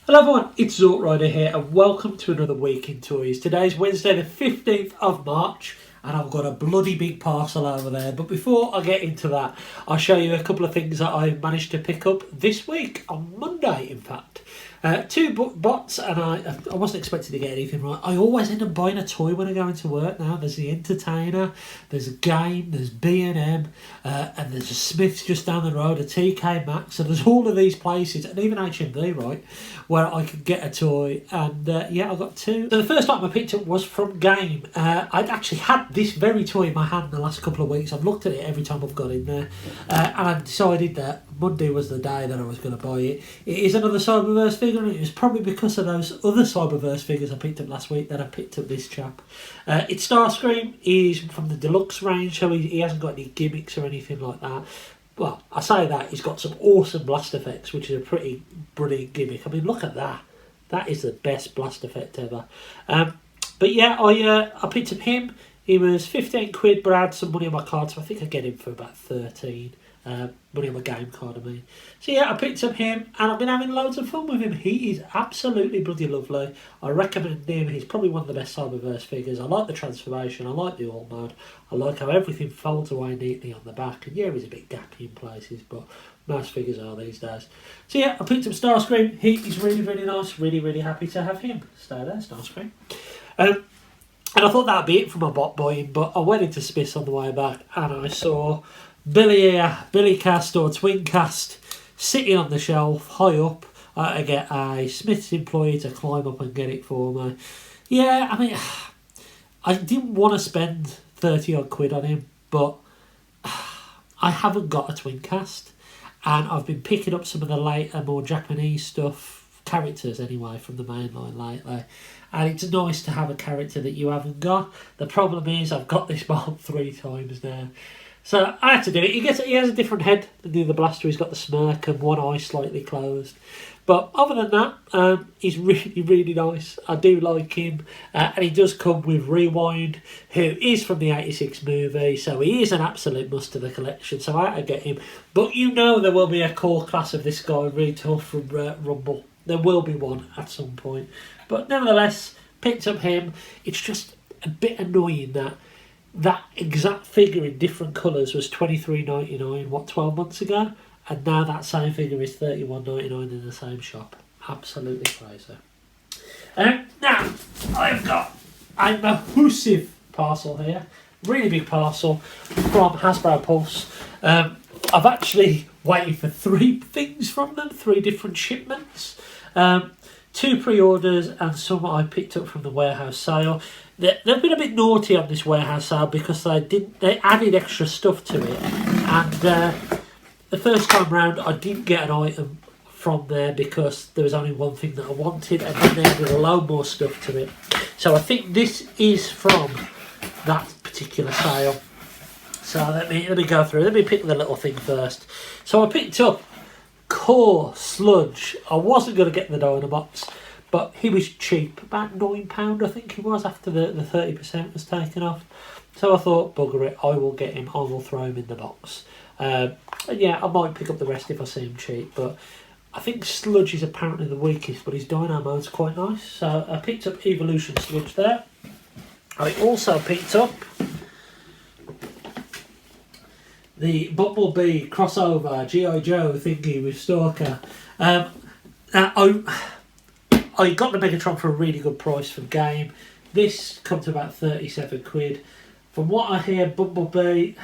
Hello everyone, it's Zort Rider here and welcome to another week in toys. Today's Wednesday the 15th of March and I've got a bloody big parcel over there. But before I get into that, I'll show you a couple of things that I've managed to pick up this week, on Monday in fact. Two bots, and I wasn't expecting to get anything right. I always end up buying a toy when I go into work now. There's the Entertainer, there's a Game, there's B&M, and there's a Smith's just down the road, a TK Maxx, and there's all of these places, and even HMV, right, where I could get a toy, and yeah, I got two. So the first item I picked up was from Game. I'd actually had this very toy in my hand the last couple of weeks. I've looked at it every time I've got in there, and I decided that Monday was the day that I was going to buy it. It is another Cyberverse figure, and it was probably because of those other Cyberverse figures I picked up last week that I picked up this chap. It's Starscream. He's from the deluxe range, so he hasn't got any gimmicks or anything like that. Well, I say that, he's got some awesome blast effects, which is a pretty brilliant gimmick. I mean, look at that. That is the best blast effect ever. But yeah, I picked up him. He was 15 quid, but I had some money on my card, so I think I get him for about 13. Money on my game card, I mean. So yeah, I picked up him, and I've been having loads of fun with him. He is absolutely bloody lovely. I recommend him. He's probably one of the best Cyberverse figures. I like the transformation. I like the all mode. I like how everything folds away neatly on the back. And yeah, he's a bit gappy in places, but most figures are these days. So yeah, I picked up Starscream. He is really, really nice. Really, really happy to have him. Stay there, Starscream. And I thought that'd be it for my bot buying, but I went into Smith's on the way back, and I saw Billy Cast or Twin Cast sitting on the shelf high up. I get a Smith's employee to climb up and get it for me. Yeah, I mean, I didn't want to spend 30 odd quid on him, but I haven't got a Twin Cast, and I've been picking up some of the later, more Japanese stuff, characters anyway, from the mainline lately. And it's nice to have a character that you haven't got. The problem is I've got this mold 3 times now. So I had to do it. He has a different head than the other blaster. He's got the smirk and one eye slightly closed. But other than that, he's really, really nice. I do like him. And he does come with Rewind, who is from the 86 movie. So he is an absolute must to the collection. So I had to get him. But you know there will be a core class of this guy, Rito from Rumble. There will be one at some point. But nevertheless, picked up him. It's just a bit annoying that exact figure in different colours was $23.99, 12 months ago? And now that same figure is $31.99 in the same shop. Absolutely crazy. Now, I've got a massive parcel here. Really big parcel from Hasbro Pulse. I've actually waited for 3 things from them, 3 different shipments. 2 pre-orders and some I picked up from the warehouse sale. They've been a bit naughty on this warehouse sale because they added extra stuff to it, and the first time round I didn't get an item from there because there was only one thing that I wanted, and then they added a load more stuff to it. So I think this is from that particular sale. So let me go through. Let me pick the little thing first. So I picked up Core Sludge. I wasn't going to get the Dynamax, but he was cheap, about £9 I think he was, after the 30% was taken off. So I thought, bugger it, I will get him, I will throw him in the box. And yeah, I might pick up the rest if I see him cheap, but I think Sludge is apparently the weakest, but his Dino mode's quite nice. So I picked up Evolution Sludge there. I also picked up the Bumblebee crossover G.I. Joe thingy with Stalker. I got the Megatron for a really good price from Game. This comes to about 37 quid. From what I hear, Bumblebee,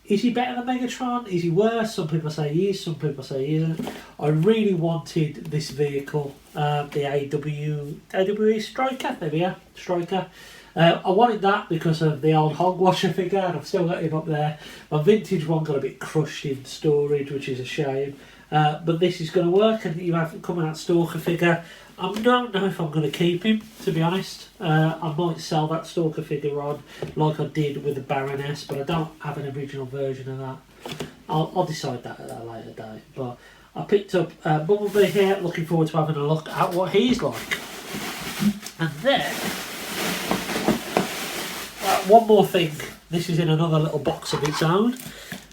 is he better than Megatron? Is he worse? Some people say he is, some people say he isn't. I really wanted this vehicle, the AWE Striker. There we are, Striker. I wanted that because of the old Hogwasher figure, and I've still got him up there. My vintage one got a bit crushed in storage, which is a shame. But this is going to work, and you have coming out Stalker figure. I don't know if I'm going to keep him, to be honest. I might sell that Stalker figure on, like I did with the Baroness, but I don't have an original version of that. I'll decide that at a later date. But I picked up Bumblebee here, looking forward to having a look at what he's like. And then, one more thing. This is in another little box of its own.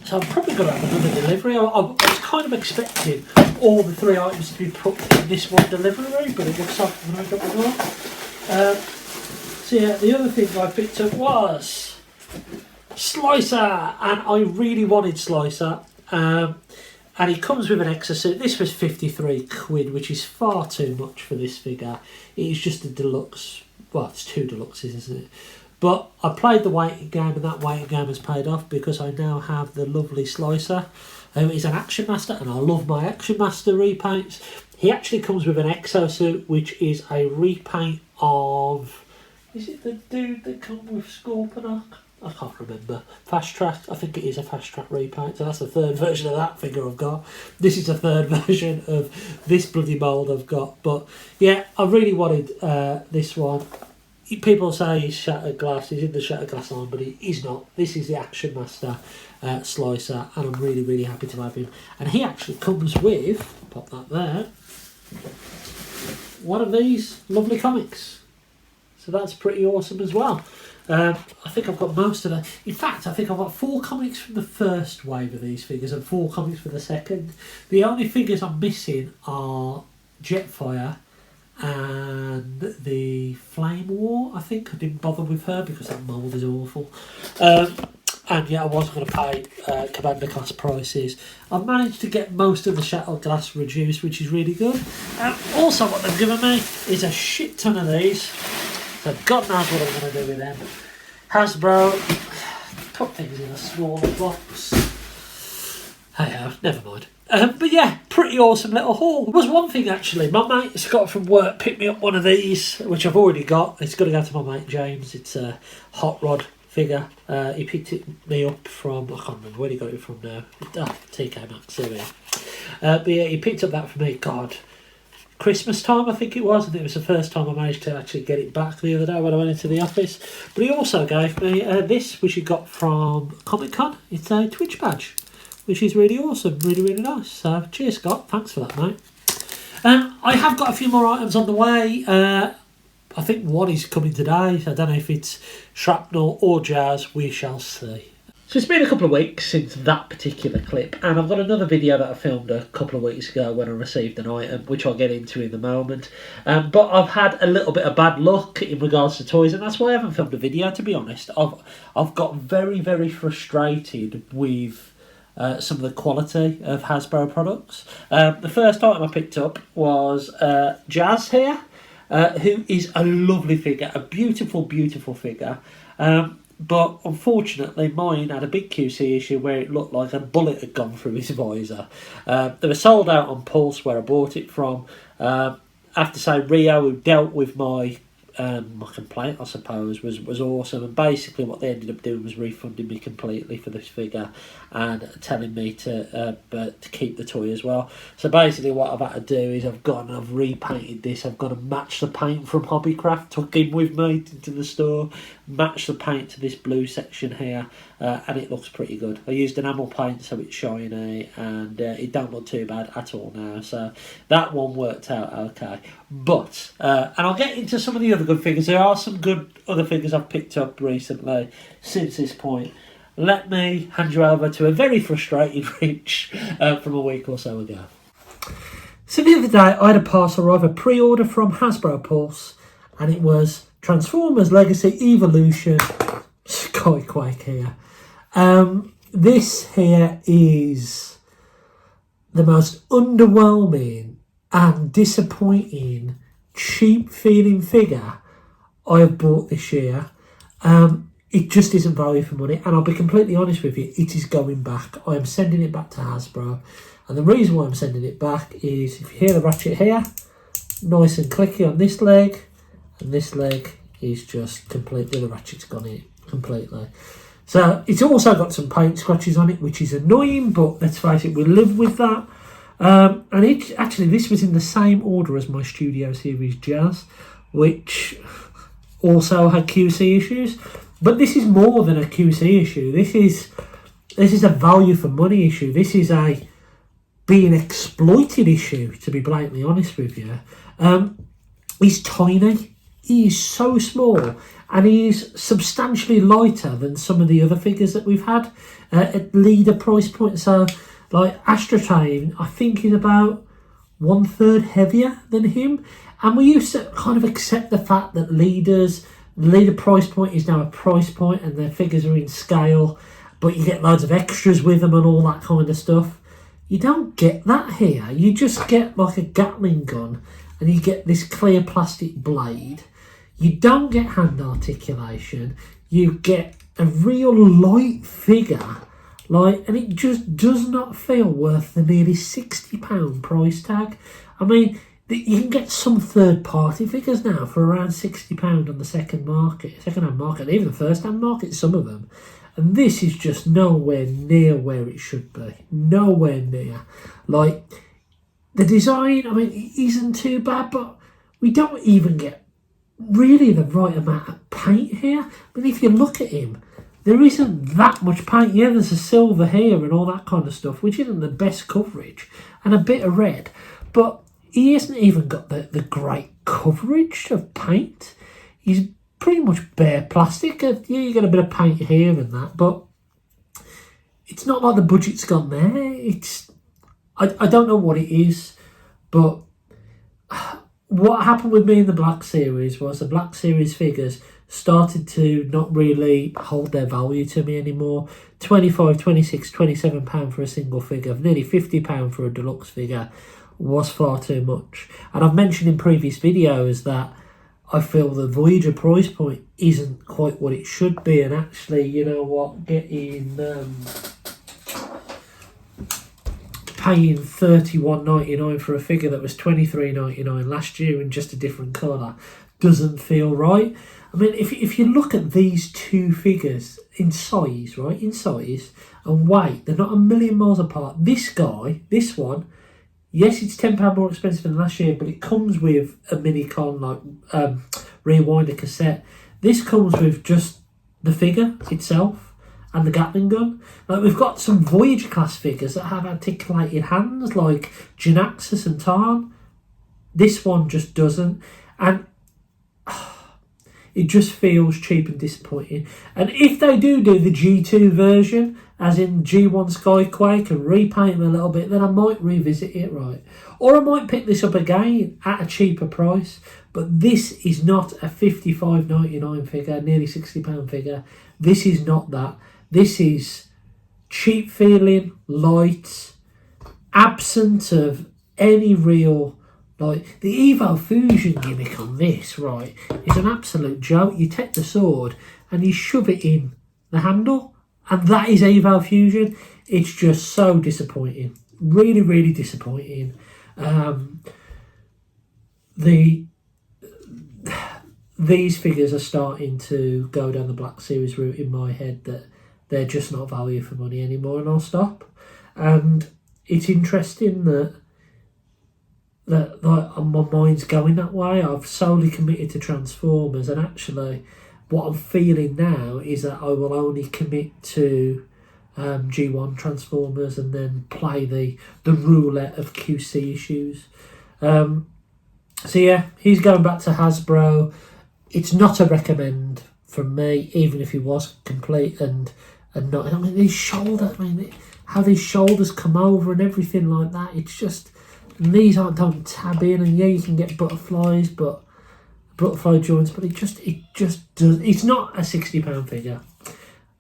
So I'm probably going to have another delivery. I was kind of expecting all the 3 items to be put in this one delivery, but it looks like I'm going to get more. So yeah, the other thing I picked up was Slicer, and I really wanted Slicer. And he comes with an exosuit. This was 53 quid, which is far too much for this figure. It is just a deluxe. Well, it's 2 deluxes, isn't it? But I played the waiting game, and that waiting game has paid off because I now have the lovely Slicer, who is an Action Master, and I love my Action Master repaints. He actually comes with an exosuit, which is a repaint of... Is it the dude that comes with Scorponok? I can't remember. Fast Track, I think it is a Fast Track repaint, so that's the 3rd version of that figure I've got. This is the 3rd version of this bloody mould I've got. But yeah, I really wanted this one. People say he's Shattered Glass, he's in the Shattered Glass line, but he's not. This is the Action Master Slicer, and I'm really, really happy to have him. And he actually comes with, pop that there, one of these lovely comics. So that's pretty awesome as well. I think I've got most of them. In fact, I think I've got 4 comics from the first wave of these figures and 4 comics for the second. The only figures I'm missing are Jetfire and the Flame War. I think I didn't bother with her because that mould is awful. And yeah, I wasn't going to pay Commander class prices. I've managed to get most of the Shattered Glass reduced, which is really good. Also, what they've given me is a shit ton of these. So God knows what I'm going to do with them. Hasbro, put things in a smaller box. Hey, never mind. But yeah, pretty awesome little haul. There was one thing actually, my mate Scott from work picked me up one of these, which I've already got. It's got to go to my mate James. It's a Hot Rod figure. He picked me up from, I can't remember where he got it from now. TK Maxx, there we are. But yeah, he picked up that for me, God, Christmas time I think it was, and it was the first time I managed to actually get it back the other day when I went into the office. But he also gave me this, which he got from Comic Con. It's a Twitch badge, which is really awesome, really, really nice. So cheers Scott, thanks for that mate. I have got a few more items on the way. I think one is coming today. I don't know if it's Shrapnel or Jazz, we shall see. So it's been a couple of weeks since that particular clip, and I've got another video that I filmed a couple of weeks ago when I received an item, which I'll get into in a moment. But I've had a little bit of bad luck in regards to toys, and that's why I haven't filmed a video, to be honest. I've got very, very frustrated with some of the quality of Hasbro products. The first item I picked up was Jazz here, who is a lovely figure, a beautiful, beautiful figure. But unfortunately, mine had a big QC issue where it looked like a bullet had gone through his visor. They were sold out on Pulse, where I bought it from. I have to say, Rio, who dealt with my complaint, I suppose, was awesome. And basically what they ended up doing was refunding me completely for this figure and telling me to keep the toy as well. So basically what I've had to do is I've repainted this. I've got to match the paint from Hobbycraft, took him with me into the store, match the paint to this blue section here, and it looks pretty good. I used enamel paint so it's shiny, and it don't look too bad at all now. So that one worked out okay. But, and I'll get into some of the other good figures. There are some good other figures I've picked up recently since this point. Let me hand you over to a very frustrated Rich from a week or so ago. So the other day I had a parcel arrive, a pre-order from Hasbro Pulse, and it was Transformers Legacy Evolution Skyquake here. This here is the most underwhelming and disappointing, cheap feeling figure I have bought this year. It just isn't value for money, and I'll be completely honest with you, it is going back. I am sending it back to Hasbro, and the reason why I'm sending it back is, if you hear the ratchet here, nice and clicky on this leg, and this leg is just completely, the ratchet's gone in completely. So it's also got some paint scratches on it, which is annoying, but let's face it, we'll live with that. And actually, this was in the same order as my Studio Series Jazz, which also had QC issues. But this is more than a QC issue. This is a value for money issue. This is a being exploited issue, to be blatantly honest with you. He's tiny. He is so small, and he is substantially lighter than some of the other figures that we've had at leader price point. So Like Astrotrain, I think is about 1/3 heavier than him. And we used to kind of accept the fact that the leader price point is now a price point and their figures are in scale, but you get loads of extras with them and all that kind of stuff. You don't get that here. You just get like a Gatling gun and you get this clear plastic blade. You don't get hand articulation. You get a real light figure. And it just does not feel worth the nearly £60 price tag. I mean, you can get some third-party figures now for around £60 on the second-hand market, even the first-hand market, some of them. And this is just nowhere near where it should be. Nowhere near. Like, the design, I mean, it isn't too bad, but we don't even get really the right amount of paint here. I mean, if you look at him, there isn't that much paint. Yeah, there's a silver here and all that kind of stuff, which isn't the best coverage, and a bit of red. But he hasn't even got the great coverage of paint. He's pretty much bare plastic. Yeah, you get a bit of paint here and that, but it's not like the budget's gone there. I don't know what it is, but what happened with me in the Black Series was the Black Series figures started to not really hold their value to me anymore. £25, £26, £27 for a single figure, nearly £50 for a deluxe figure was far too much. And I've mentioned in previous videos that I feel the Voyager price point isn't quite what it should be, and actually, you know what, paying $31.99 for a figure that was $23.99 last year in just a different colour doesn't feel right. I mean, if you look at these two figures in size, right, and weight, they're not a million miles apart. This one, yes, it's £10 more expensive than last year, but it comes with a Minicon, like rewinder cassette. This comes with just the figure itself and the Gatling gun. Like, we've got some Voyager class figures that have articulated hands, like Janaxus and Tarn. This one just doesn't, and it just feels cheap and disappointing. And if they do the G2 version, as in G1 Skyquake, and repaint them a little bit, then I might revisit it, right? Or I might pick this up again at a cheaper price. But this is not a $55.99 figure, nearly £60 figure. This is not that. This is cheap feeling, light, absent of any real... Like, the Evo Fusion gimmick on this, right, is an absolute joke. You take the sword and you shove it in the handle, and that is Evo Fusion. It's just so disappointing. Really, really disappointing. These figures are starting to go down the Black Series route in my head, that they're just not value for money anymore, and I'll stop. And it's interesting that my mind's going that way. I've solely committed to Transformers, and actually what I'm feeling now is that I will only commit to G1 Transformers and then play the roulette of QC issues. So yeah, he's going back to Hasbro. It's not a recommend from me, even if he was complete and not. I mean, these shoulders, how these shoulders come over and everything like that, it's just... And these don't tab in, and yeah, you can get butterfly joints, but it just does. It's not a £60 figure,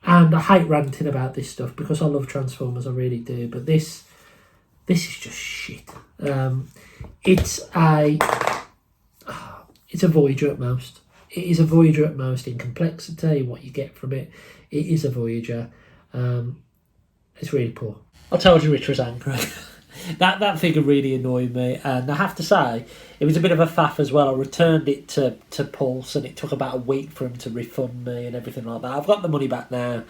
and I hate ranting about this stuff because I love Transformers, I really do. But this is just shit. It's a Voyager at most. It is a Voyager at most in complexity. What you get from it, it is a Voyager. It's really poor. I told you Rich was angry. That figure really annoyed me, and I have to say it was a bit of a faff as well. I returned it to Pulse, and it took about a week for him to refund me and everything like that. I've got the money back now.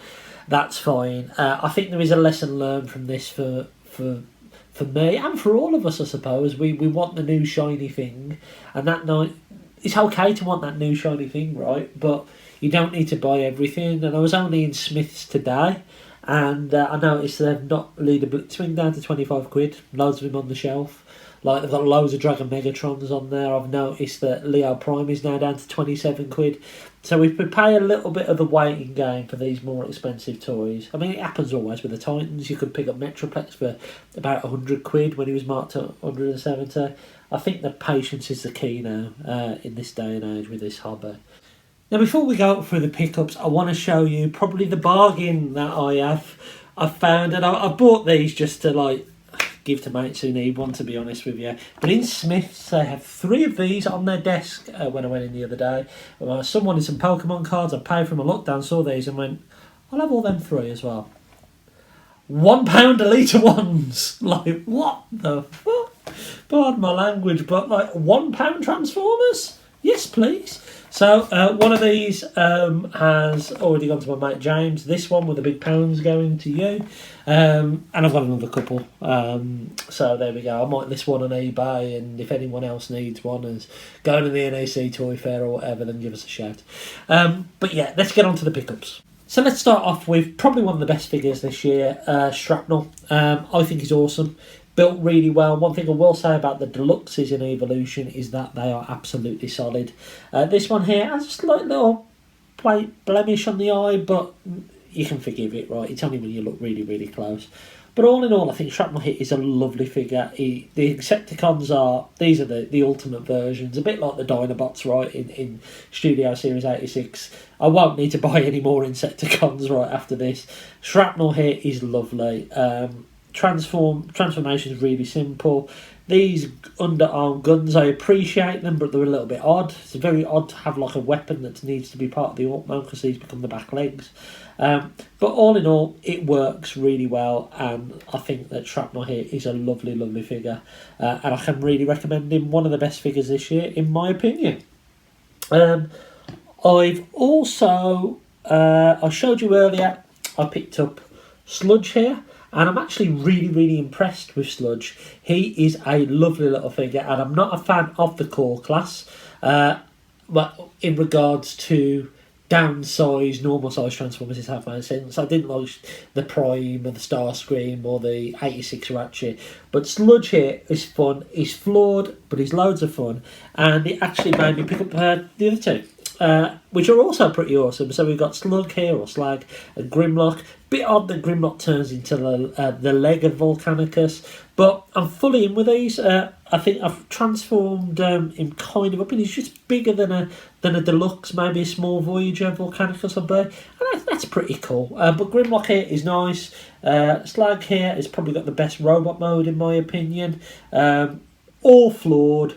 That's fine. I think there is a lesson learned from this for me and for all of us, I suppose. We want the new shiny thing, and that night it's okay to want that new shiny thing, right? But you don't need to buy everything. And I was only in Smith's today, and I noticed they've not leader blitzwing down to £25. Loads of them on the shelf. Like, they've got loads of Dragon Megatrons on there. I've noticed that Leo Prime is now down to 27 quid. So we pay a little bit of the waiting game for these more expensive toys. I mean, it happens always with the Titans. You could pick up Metroplex for about 100 quid when he was marked at 170. I think the patience is the key now in this day and age with this hobby. Now, before we go through the pickups, I want to show you probably the bargain that I've found. And I bought these just to, like, give to mates who need one, to be honest with you. But in Smith's, they have 3 of these on their desk when I went in the other day. Someone wanted some Pokemon cards. I paid for them. I looked down, saw these and went, I'll have all them 3 as well. £1 Elite ones. Like, what the fuck? Pardon my language, but like £1 Transformers? Yes, please. So one of these has already gone to my mate James. This one with the big pounds going to you. And I've got another couple. So there we go. I might list one on eBay, and if anyone else needs one as going to the NAC Toy Fair or whatever, then give us a shout. But yeah, let's get on to the pickups. So let's start off with probably one of the best figures this year, Shrapnel. I think he's awesome. Built really well. One thing I will say about the deluxes in Evolution is that they are absolutely solid. This one here has a slight little blemish on the eye, but you can forgive it, right? It's only when you look really, really close. But all in all, I think Shrapnel Hit is a lovely figure. The Insecticons these are the ultimate versions, a bit like the Dinobots, right, in Studio Series 86. I won't need to buy any more Insecticons right after this. Shrapnel Hit is lovely. Transformation is really simple. These underarm guns, I appreciate them, but they're a little bit odd. It's very odd to have like a weapon that needs to be part of the Orc mode because these become the back legs. But all in all, it works really well, and I think that Shrapnel here is a lovely, lovely figure, and I can really recommend him. One of the best figures this year, in my opinion. I've also, I showed you earlier, I picked up Sludge here. And I'm actually really, really impressed with Sludge. He is a lovely little figure, and I'm not a fan of the core class. But in regards to downsized, normal size Transformers, it has made sense. I didn't like the Prime or the Starscream or the 86 Ratchet. But Sludge here is fun. He's flawed, but he's loads of fun. And it actually made me pick up the other 2. Which are also pretty awesome. So we've got Slug here, or Slag, and Grimlock. Bit odd that Grimlock turns into the leg of Volcanicus, but I'm fully in with these. I think I've transformed him kind of up, and he's just bigger than a deluxe, maybe a small Voyager Volcanicus on there, and that's pretty cool. But Grimlock here is nice. Slag here has probably got the best robot mode in my opinion. All flawed,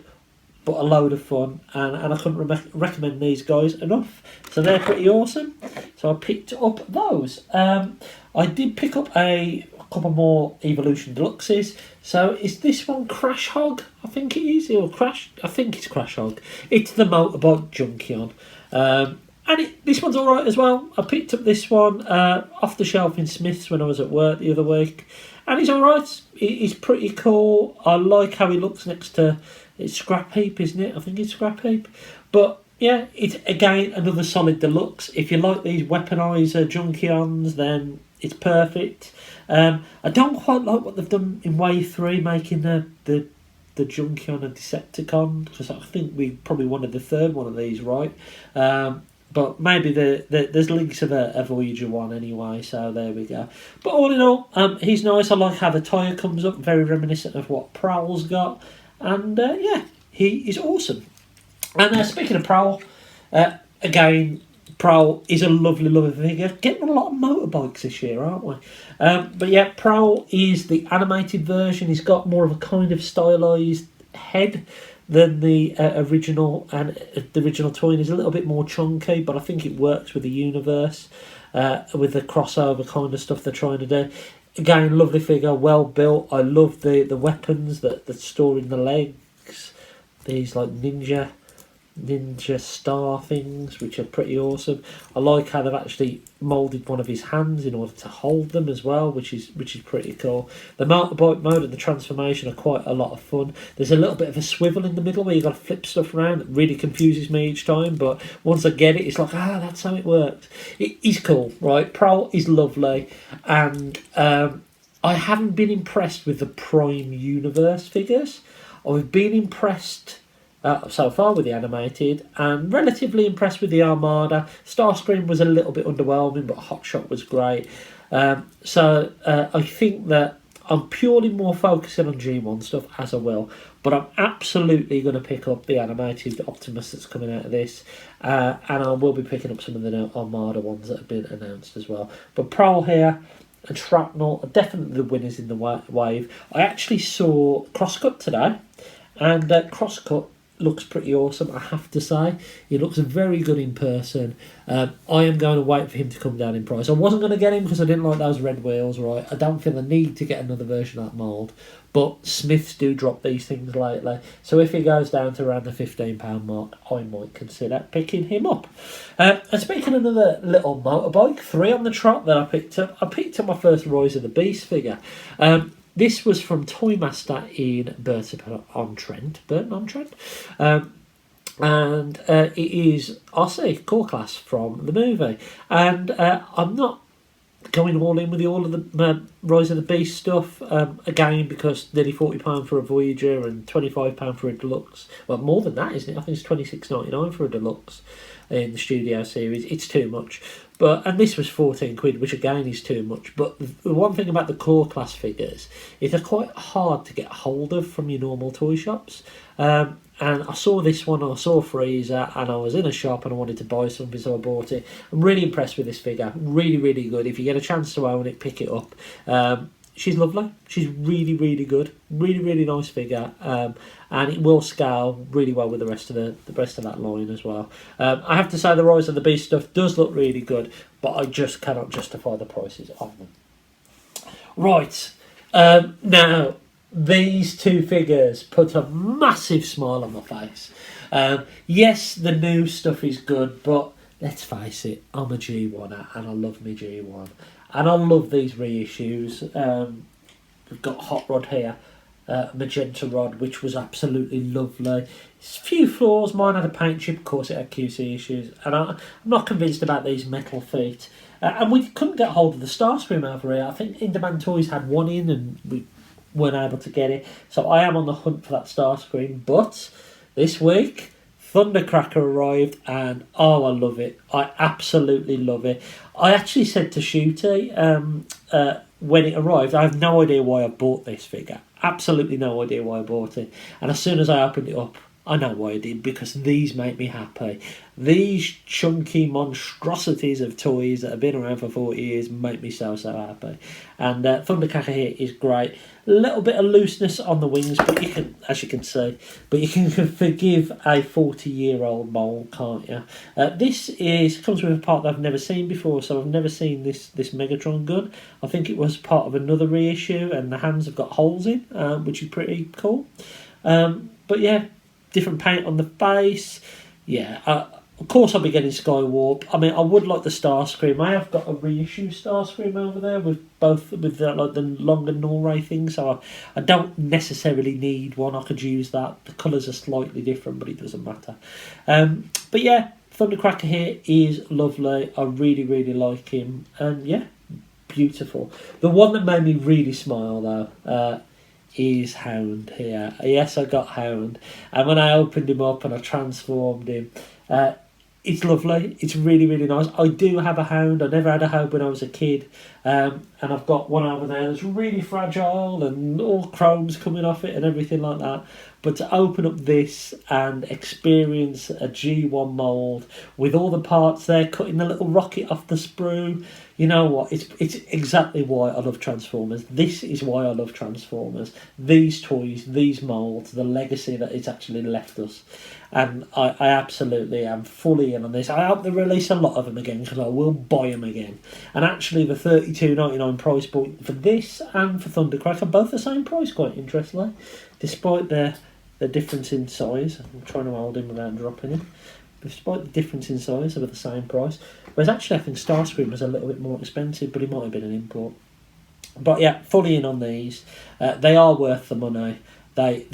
but a load of fun, and I couldn't recommend these guys enough. So they're pretty awesome. So I picked up those. I did pick up a couple more Evolution Deluxes. So is this one Crash Hog? I think it is. Or Crash? I think it's Crash Hog. It's the Motorbike Junkion. And this one's alright as well. I picked up this one off the shelf in Smith's when I was at work the other week. And he's alright. He's pretty cool. I like how he looks next to... It's Scrap Heap, isn't it? I think it's Scrap Heap. But yeah, it's again another solid deluxe. If you like these weaponizer Junkions, then it's perfect. I don't quite like what they've done in Wave 3, making the Junkion a Decepticon, because I think we probably wanted the third one of these, right? But maybe there's links of a Voyager one anyway, so there we go. But all in all, he's nice. I like how the tyre comes up, very reminiscent of what Prowl's got. And yeah, he is awesome. And speaking of Prowl, again, Prowl is a lovely, lovely figure. Getting a lot of motorbikes this year, aren't we? But yeah, Prowl is the animated version. He's got more of a kind of stylised head than the original, and the original toy is a little bit more chunky, but I think it works with the universe, with the crossover kind of stuff they're trying to do. Again, lovely figure, well built. I love the weapons that store in the legs. These like ninja star things, which are pretty awesome. I like how they've actually moulded one of his hands in order to hold them as well, which is pretty cool. The motorbike mode and the transformation are quite a lot of fun. There's a little bit of a swivel in the middle where you've got to flip stuff around. It really confuses me each time, but once I get it, it's like, that's how it works. He's cool, right? Prowl is lovely, and I haven't been impressed with the Prime Universe figures. I've been impressed so far with the animated, and relatively impressed with the Armada. Starscream was a little bit underwhelming, but Hotshot was great. So I think that I'm purely more focusing on G1 stuff, as I will, but I'm absolutely going to pick up the animated Optimus that's coming out of this, and I will be picking up some of the Armada ones that have been announced as well. But Prowl here and Shrapnel are definitely the winners in the wave. I actually saw Crosscut today, and Crosscut looks pretty awesome, I have to say. He looks very good in person. I am going to wait for him to come down in price. I wasn't going to get him because I didn't like those red wheels, right? I don't feel the need to get another version of that mould, but Smiths do drop these things lately, so if he goes down to around the £15 mark, I might consider picking him up. And speaking of another little motorbike, 3 on the trot that I picked up my first Rise of the Beast figure. This was from Toymaster in Burton-on-Trent, and it is Ossie Core Class from the movie. And I'm not going all in with all of the Rise of the Beast stuff, again, because nearly £40 for a Voyager and £25 for a deluxe. Well, more than that, isn't it? I think it's £26.99 for a deluxe in the Studio series. It's too much. And this was 14 quid, which again is too much. But the one thing about the core class figures is they're quite hard to get hold of from your normal toy shops. And I saw this one, I saw Freezer, and I was in a shop and I wanted to buy something, so I bought it. I'm really impressed with this figure. Really, really good. If you get a chance to own it, pick it up. She's lovely. She's really, really good. Really, really nice figure. And it will scale really well with the rest of that line as well. I have to say the Rise of the Beast stuff does look really good, but I just cannot justify the prices of them. Right. Now, these 2 figures put a massive smile on my face. Yes, the new stuff is good, but let's face it, I'm a G1er and I love my G1. And I love these reissues. We've got Hot Rod here, Magenta Rod, which was absolutely lovely. There's a few flaws. Mine had a paint chip, of course it had QC issues. And I'm not convinced about these metal feet. And we couldn't get hold of the Starscream over here. I think In Demand Toys had one in and we weren't able to get it. So I am on the hunt for that Starscream. But this week, Thundercracker arrived, and oh, I love it. I absolutely love it. I actually said to Shooty when it arrived, I have no idea why I bought this figure. Absolutely no idea why I bought it. And as soon as I opened it up, I know why I did, because these make me happy. These chunky monstrosities of toys that have been around for 40 years make me so happy. And Thundercracker here is great. A little bit of looseness on the wings, but you can, as you can see, but you can forgive a 40-year-old mold, can't you? This comes with a part that I've never seen before, so I've never seen this Megatron gun. I think it was part of another reissue, and the hands have got holes in, which is pretty cool. But yeah, different paint on the face. Yeah, of course I'll be getting Skywarp. I mean, I would like the Starscream. I have got a reissue Starscream over there with the longer Norray thing, so I don't necessarily need one. I could use that. The colours are slightly different, but it doesn't matter. But yeah, Thundercracker here is lovely. I really, really like him. And yeah, beautiful. The one that made me really smile, though, is Hound here. Yes, I got Hound. And when I opened him up and I transformed him, it's lovely. It's really, really nice. I do have a Hound. I never had a Hound when I was a kid. And I've got one over there that's really fragile and all chrome's coming off it and everything like that. But to open up this and experience a G1 mould with all the parts there, cutting the little rocket off the sprue, you know what? It's exactly why I love Transformers. This is why I love Transformers. These toys, these moulds, the legacy that it's actually left us. And I absolutely am fully in on this. I hope they release a lot of them again, because I will buy them again. And actually the $32.99 price point for this and for Thundercracker are both the same price, quite interestingly, despite the difference in size. I'm trying to hold him without dropping him. Despite the difference in size, they were the same price. Whereas actually I think Starscream was a little bit more expensive, but it might have been an import. But yeah, fully in on these. They are worth the money. They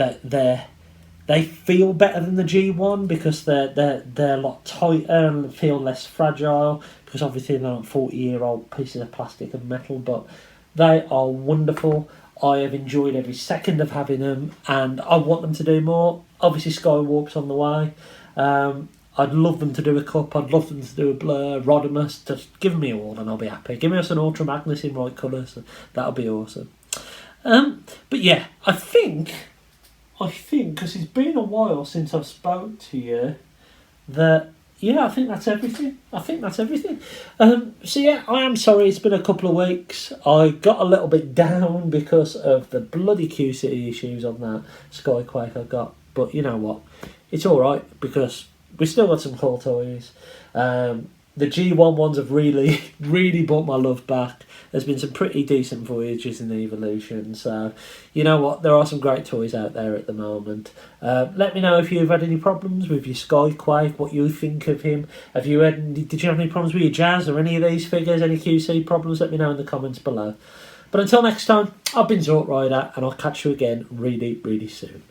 feel better than the G1 because they're a lot tighter and feel less fragile, because obviously they're not 40-year-old pieces of plastic and metal, but they are wonderful. I have enjoyed every second of having them, and I want them to do more. Obviously, Skywarp's on the way. I'd love them to do a Cup. I'd love them to do a Blur, Rodimus. Just give me all and I'll be happy. Give me us an Ultra Magnus in right colours. That'll be awesome. But yeah, I think, because it's been a while since I've spoke to you, that, yeah, I think that's everything. So yeah, I am sorry it's been a couple of weeks. I got a little bit down because of the bloody QC issues on that Skyquake I got. But you know what? It's alright because we still got some cool toys. The G1 ones have really, really brought my love back. There's been some pretty decent voyages in the Evolution. So, you know what? There are some great toys out there at the moment. Let me know if you've had any problems with your Skyquake, what you think of him. Did you have any problems with your Jazz or any of these figures? Any QC problems? Let me know in the comments below. But until next time, I've been Zort Rider, and I'll catch you again really, really soon.